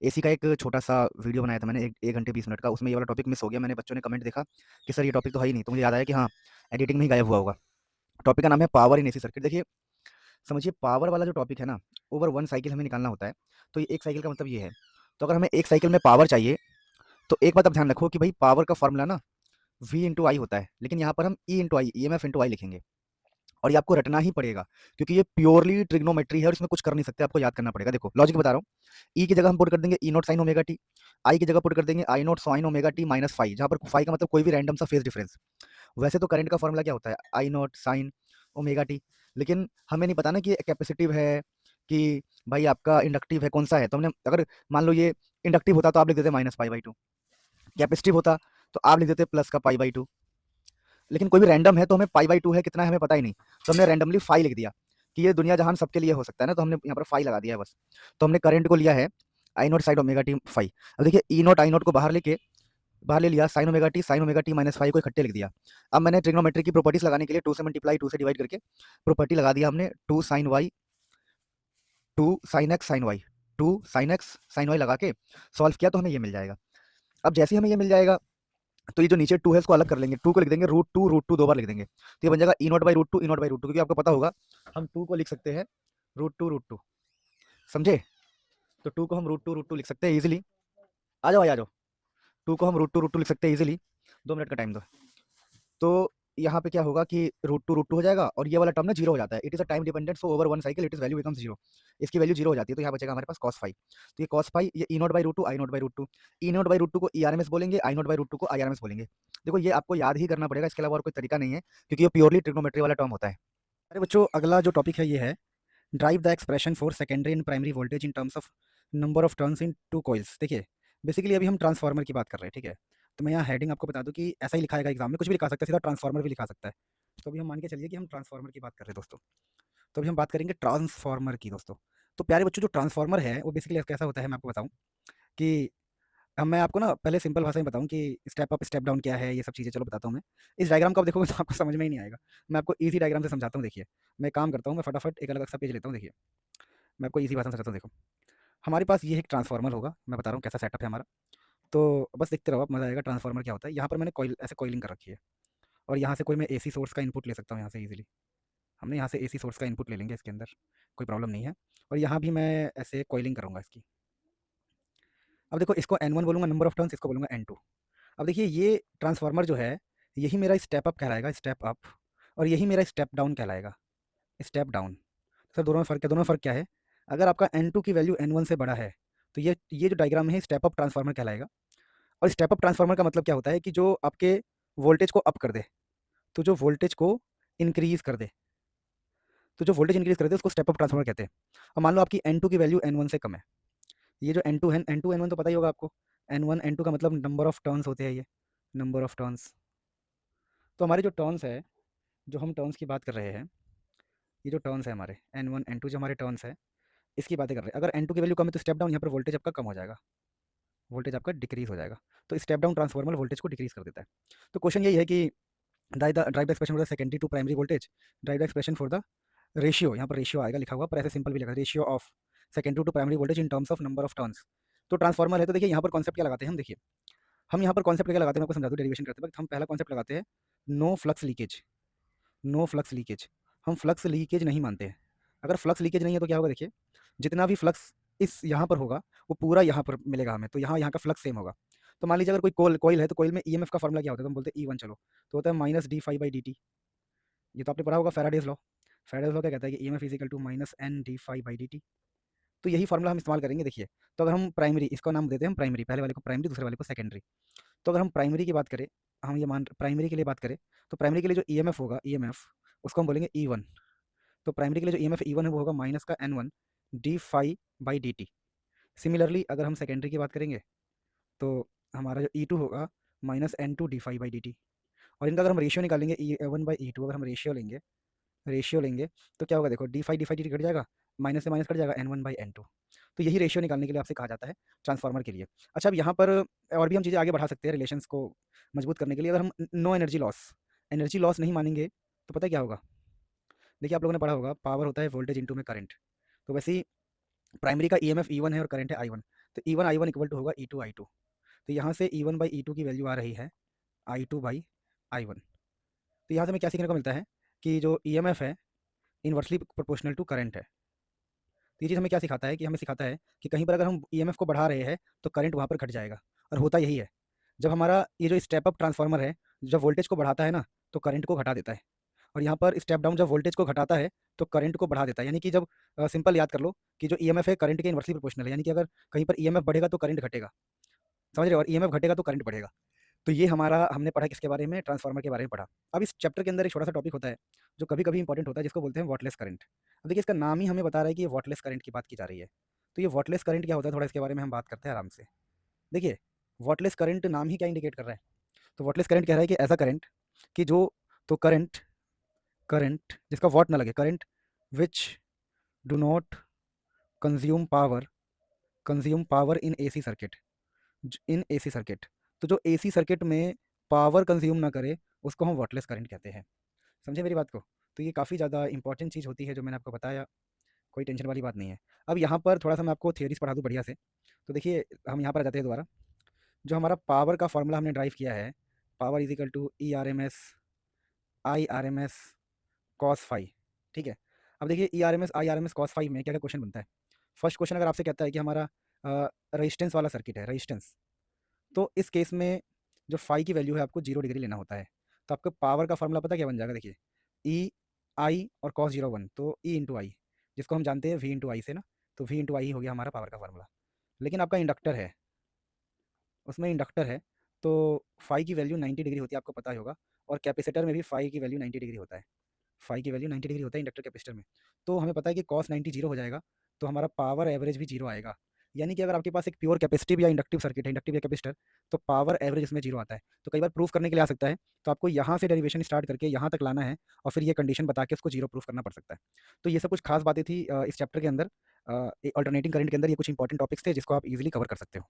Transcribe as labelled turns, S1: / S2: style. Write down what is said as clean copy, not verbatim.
S1: AC का एक छोटा-सा वीडियो बनाया था मैंने 1 घंटे 20 मिनट का, उसमें ये वाला टॉपिक मिस हो गया। मैंने बच्चों ने कमेंट देखा कि सर ये टॉपिक तो है ही नहीं, तो मुझे याद आया कि हाँ, एडिटिंग में ही गायब हुआ होगा। टॉपिक का नाम है पावर इन एसी सर्किट। देखिए, समझिए पावर वाला जो टॉपिक है ना, ओवर 1 साइकिल हमें निकालना होता है, तो ये 1 साइकिल का मतलब ये है। तो अगर हमें 1 साइकिल में पावर चाहिए, तो एक बात आप ध्यान रखो कि भई पावर का फ़ॉर्मूला ना V इंटू आई होता है, लेकिन यहाँ पर हम E इंटू आई, ईएमएफ इंटू आई लिखेंगे। और ये आपको रटना ही पड़ेगा, क्योंकि ये प्योरली ट्रिग्नोमेट्री है और इसमें कुछ कर नहीं सकते, आपको याद करना पड़ेगा। देखो लॉजिक बता रहा हूँ, ई की जगह हम पुट कर देंगे E naught sine omega t, I की जगह पुट कर देंगे I naught sine omega t minus phi, जहाँ पर फाई का मतलब कोई भी रैंडम सा फेज डिफरेंस। वैसे तो करंट का फॉर्मूला क्या होता है, I naught sine omega T, लेकिन हमें नहीं पता ना कि कैपेसिटिव है कि भाई आपका इंडक्टिव है, कौन सा है। तो हमने अगर मान लो ये इंडक्टिव होता तो आप लिख देते minus pi by two, capacitive होता तो आप लिख देते प्लस का पाई बाई टू, लेकिन कोई भी रैंडम है तो हमें पाई बाई टू है कितना है हमें पता ही नहीं, तो हमने रैंडमली फाई लिख दिया कि ये दुनिया जहान सबके लिए हो सकता है ना, तो हमने यहाँ पर फाई लगा दिया है बस। तो हमने करंट को लिया है I naught sine omega t phi. अब देखिए ई नॉट आई नॉट को बाहर ले लिया, sine omega t minus phi को इकट्ठे लिख दिया। अब मैंने ट्रिग्नोमेट्री की प्रॉपर्टीज लगाने के लिए 2 से मल्टीप्लाई 2 से डिवाइड करके प्रॉपर्टी लगा दिया हमने, 2 sine y 2 sine x sine y, 2 sine x sine y लगा के सॉल्व किया तो हमें ये मिल जाएगा। अब जैसे ही हमें ये मिल जाएगा, तो ये जो नीचे 2 है इसको अलग कर लेंगे, 2 को लिख देंगे रूट टू 2 बार लिख देंगे, तो ये बन जाएगा E naught by root two E naught by root two, क्योंकि आपको पता होगा हम 2 को लिख सकते हैं रूट टू, समझे। तो 2 को हम रूट टू लिख सकते हैं इजीली। आ जाओ आ जाओ, 2 को हम रूट टू लिख सकते हैं इजीली। 2 मिनट का टाइम दो। तो यहाँ पे क्या होगा कि रूट टू हो जाएगा और ये वाला टर्म ना जीरो हो जाता है। It is a time dependent, so over one cycle it is value becomes zero. इसकी वैल्यू जीरो हो जाती है, तो यहाँ बचेगा हमारे पास cos फाई। तो ये cos फाई, ये E naught by root two I naught by root two, E naught by root two को ई आर एम एस बोलेंगे, I naught by root two को आई आर एम एस बोलेंगे। देखो ये आपको याद ही करना पड़ेगा, इसके अलावा और कोई तरीका नहीं है, क्योंकि ये प्योरली ट्रिग्नोमेट्री वाला टर्म होता है। अरे बच्चों, अगला जो टॉपिक है ये है drive the expression for secondary and primary voltage in terms of number of turns in two coils. देखिए बेसिकली अभी हम ट्रांसफार्मर की बात कर रहे हैं, ठीक है। तो मैं यहाँ हेडिंग आपको बता दूं कि ऐसा ही लिखा आएगा एग्जाम में, कुछ भी लिखा सकता है, सीधा ट्रांसफार्मर भी लिखा सकता है। तो अभी हम मान के चलिए कि हम ट्रांसफार्मर की बात कर रहे हैं दोस्तों। तो अभी हम बात करेंगे ट्रांसफार्मर की दोस्तों। तो प्यारे बच्चों, जो ट्रांसफार्मर है वो बेसिकली कैसा होता है मैं आपको बताऊं कि अब मैं आपको ना पहले सिंपल भाषा में बताऊं कि स्टेप अप स्टेप डाउन क्या है, ये सब चीज़ें चलो बताता हूँ मैं। इस डायग्राम को आप देखोगे तो आपको समझ में ही नहीं आएगा। मैं आपको ईजी डायग्राम से समझाता हूँ। देखिए मैं काम करता हूँ, मैं फटाफट एक अलग सा पेज लेता हूँ। देखिए मैं आपको ईजी भाषा में समझाता हूँ। देखो हमारे पास ये एक ट्रांसफार्मर होगा, मैं बता रहा हूँ कैसा सेटअप है हमारा। तो बस देखते रहो आप, मजा आएगा। ट्रांसफार्मर क्या होता है, यहाँ पर मैंने कॉइल ऐसे कॉइलिंग कर रखी है, और यहाँ से कोई मैं एसी सोर्स का इनपुट ले सकता हूँ यहाँ से ईजिली। हमने यहाँ से एसी सोर्स का इनपुट ले लेंगे इसके अंदर, कोई प्रॉब्लम नहीं है। और यहाँ भी मैं ऐसे कॉइलिंग करूँगा इसकी। अब देखो इसको N1 बोलूँगा नंबर ऑफ टर्न्स, इसको बोलूँगा N2। अब देखिए ये ट्रांसफार्मर जो है यही मेरा स्टेप अप कहलाएगा, स्टेप अप, और यही मेरा स्टेप डाउन कहलाएगा, स्टेप डाउन। सर दोनों में फ़र्क क्या, दोनों में फ़र्क क्या है? अगर आपका N2 की वैल्यू N1 से बड़ा है तो ये जो डायग्राम है स्टेप अप ट्रांसफार्मर कहलाएगा। और स्टेप अप ट्रांसफार्मर का मतलब क्या होता है कि जो आपके वोल्टेज को अप कर दे, तो जो वोल्टेज को इंक्रीज़ कर दे, तो जो वोल्टेज इंक्रीज़ कर दे उसको स्टेप अप ट्रांसफार्मर कहते हैं। और मान लो आपकी N2 की वैल्यू N1 से कम है। ये जो N2 है, N2 N1 तो पता ही होगा आपको। N1 N2 का मतलब नंबर ऑफ टर्न्स होते हैं, ये नंबर ऑफ टर्न्स। तो हमारे जो टर्न्स है, जो हम टर्न्स की बात कर रहे हैं, ये जो टर्न्स है हमारे N1 N2 जो हमारे टर्न्स है, इसकी बातें कर रहे हैं। अगर N2 की वैल्यू कम है तो स्टेप डाउन, यहाँ पर वोल्टेज आपका कम हो जाएगा, वोल्टेज आपका डिक्रीज़ हो जाएगा। तो स्टेप डाउन ट्रांसफार्मर वोल्टेज को डिक्रीज़ कर देता है। तो क्वेश्चन यही है कि derive the expression for the secondary to primary voltage, derive the expression for the ratio, यहाँ पर रेशियो आएगा लिखा हुआ, पर ऐसे सिंपल भी लिखा, ratio of secondary to primary voltage in terms of number of turns. तो ट्रांसफार्मर है, तो देखिए यहाँ पर कॉन्सेप्ट क्या लगाते हैं हम। देखिए हम यहाँ पर कॉन्सेप्ट क्या लगाते हैं, मैं आपको समझा दूँ डेरिवेशन करते वक्त। हम पहला कॉन्सेप्ट लगाते हैं no flux leakage, no flux leakage. हम फ्लक्स लीकेज नहीं मानते हैं। अगर फ्लक्स लीकेज नहीं है तो क्या होगा, देखिए जितना भी फ्लक्स इस यहाँ पर होगा वो पूरा यहाँ पर मिलेगा हमें, तो यहाँ यहाँ का फ्लक्स सेम होगा। तो मान लीजिए अगर कोई कोयल है, तो कोयल में ईएमएफ का फॉर्मूला क्या होता है, तो हम बोलते हैं E1 चलो, तो होता है minus d phi by d t. ये तो आपने पढ़ा होगा फैराडेज लॉ। फैराडेज लॉ क्या कहता है कि EMF is equal to minus N d phi by d t. तो यही फॉर्मूला हम इस्तेमाल करेंगे। देखिए तो अगर हम प्राइमरी, इसका नाम देते हैं हम प्राइमरी, पहले वाले को प्राइमरी, दूसरे वाले को सेकेंडरी। तो अगर हम प्राइमरी की बात करें, हम ये मान प्राइमरी के लिए बात करें, तो प्राइमरी के लिए जो ईएमएफ होगा, ईएमएफ उसको हम बोलेंगे E1। तो प्राइमरी के लिए जो ईएमएफ E1 है वो होगा माइनस का N1 d phi by d t. Similarly अगर हम सेकेंडरी की बात करेंगे तो हमारा जो E2 होगा minus N2 d phi by d t. और इनका अगर हम रेशियो निकालेंगे E1 बाई E2, अगर हम रेशियो लेंगे तो क्या होगा, देखो d phi d t cut जाएगा, माइनस से माइनस कट जाएगा N1 बाई N2। तो यही रेशियो निकालने के लिए आपसे कहा जाता है ट्रांसफार्मर के लिए। अच्छा अब यहाँ पर और भी हम चीज़ें आगे बढ़ा सकते हैं रिलेशंस को मजबूत करने के लिए। अगर हम नो एनर्जी लॉस नहीं मानेंगे तो पता है क्या होगा। देखिए आप लोगों ने पढ़ा होगा पावर होता है वोल्टेज इंटू में करंट। तो वैसे ही प्राइमरी का ईएमएफ E1 है और करंट है I1। तो E one I one equal to होगा ई टू आई टू। तो यहाँ से E one by E two की वैल्यू आ रही है I two by I one. तो यहाँ से हमें क्या सीखने को मिलता है कि जो ई एम एफ है इन्वर्सली प्रोपोर्शनल टू करंट है। तो ये चीज़ हमें क्या सिखाता है कि हमें सिखाता है कि कहीं पर अगर हम ई एम एफ को बढ़ा रहे हैं तो करंट वहाँ पर घट जाएगा। और होता यही है, जब हमारा ये जो स्टेप अप ट्रांसफार्मर है, जब वोल्टेज को बढ़ाता है ना तो करंट को घटा देता है, और यहाँ पर स्टेप डाउन जब वोल्टेज को घटाता है तो करंट को बढ़ा देता है। यानी कि जब सिंपल याद कर लो कि जो ईएमएफ है करंट के इन्वर्सली प्रोपोर्शनल है, यानी कि अगर कहीं पर ईएमएफ बढ़ेगा तो करंट घटेगा, समझ रहे हो, और ईएमएफ घटेगा तो करंट बढ़ेगा। तो ये हमारा हमने पढ़ा किसके बारे में, ट्रांसफार्मर के बारे में पढ़ा। अब इस चैप्टर के अंदर एक छोटा सा टॉपिक होता है जो कभी कभी इंपॉर्टेंट होता है, जिसको बोलते हैं वॉटलेस करंट। अब देखिए इसका नाम ही हमें बता रहा है कि ये वॉटलेस करंट की बात की जा रही है। तो ये वॉटलेस करंट क्या होता है, थोड़ा इसके बारे में हम बात करते हैं आराम से। देखिए वॉटलेस करंट नाम ही क्या इंडिकेट कर रहा है, तो वॉटलेस करंट कह रहा है कि ऐसा करंट कि जो, तो करंट, करंट जिसका वॉट ना लगे, current which do not consume power, consume power in AC circuit, in AC circuit. तो जो एसी सर्किट में पावर कंज्यूम ना करे उसको हम वॉटलेस करंट कहते हैं। समझे मेरी बात को। तो ये काफ़ी ज़्यादा इंपॉर्टेंट चीज़ होती है जो मैंने आपको बताया, कोई टेंशन वाली बात नहीं है। अब यहाँ पर थोड़ा सा मैं आपको थियरीज पढ़ा दूँ बढ़िया से। तो देखिए हम यहाँ पर आ जाते हैं दोबारा। जो हमारा पावर का फॉर्मूला हमने ड्राइव किया है, power is equal to E R M S I R M S cos phi, ठीक है। अब देखिए E R M S I R M S cos phi में क्या क्या क्वेश्चन बनता है। फर्स्ट क्वेश्चन अगर आपसे कहता है कि हमारा रजिस्टेंस वाला सर्किट है, रजिस्टेंस, तो इस केस में जो फाई की वैल्यू है आपको 0 डिग्री लेना होता है। तो आपको पावर का फॉर्मूला पता क्या बन जाएगा, देखिए ई आई और कॉस 0 1, तो ई इंटू आई, जिसको हम जानते हैं वी इंटू आई से ना, तो वी इंटू आई हो गया हमारा पावर का फॉर्मूला। लेकिन आपका इंडक्टर है, उसमें इंडक्टर है, तो फाई की वैल्यू 90 डिग्री होती है, आपको पता ही होगा। और कैपेसिटर में भी फाई की वैल्यू 90 डिग्री होता है, फाई की वैल्यू 90 डिग्री होता है इंडक्टर कैपेसिटर में। तो हमें पता है कि कॉस 90 जीरो हो जाएगा, तो हमारा पावर एवरेज भी जीरो आएगा। यानी कि अगर आपके पास एक प्योर कैपेसिटिव या इंडक्टिव सर्किट है, इंडक्टिव या कैपेसिटर, तो पावर एवरेज इसमें जीरो आता है। तो कई बार प्रूफ करने के लिए आ सकता है, तो आपको यहाँ से डेरिवेशन स्टार्ट करके यहाँ तक लाना है और फिर ये कंडीशन बता के उसको जीरो प्रूफ करना पड़ सकता है। तो ये सब कुछ खास बातें थी इस चैप्टर के अंदर, अल्टरनेटिंग करंट के अंदर। ये कुछ इंपॉर्टेंट टॉपिक्स थे जिसको आप इजीली कवर कर सकते हो।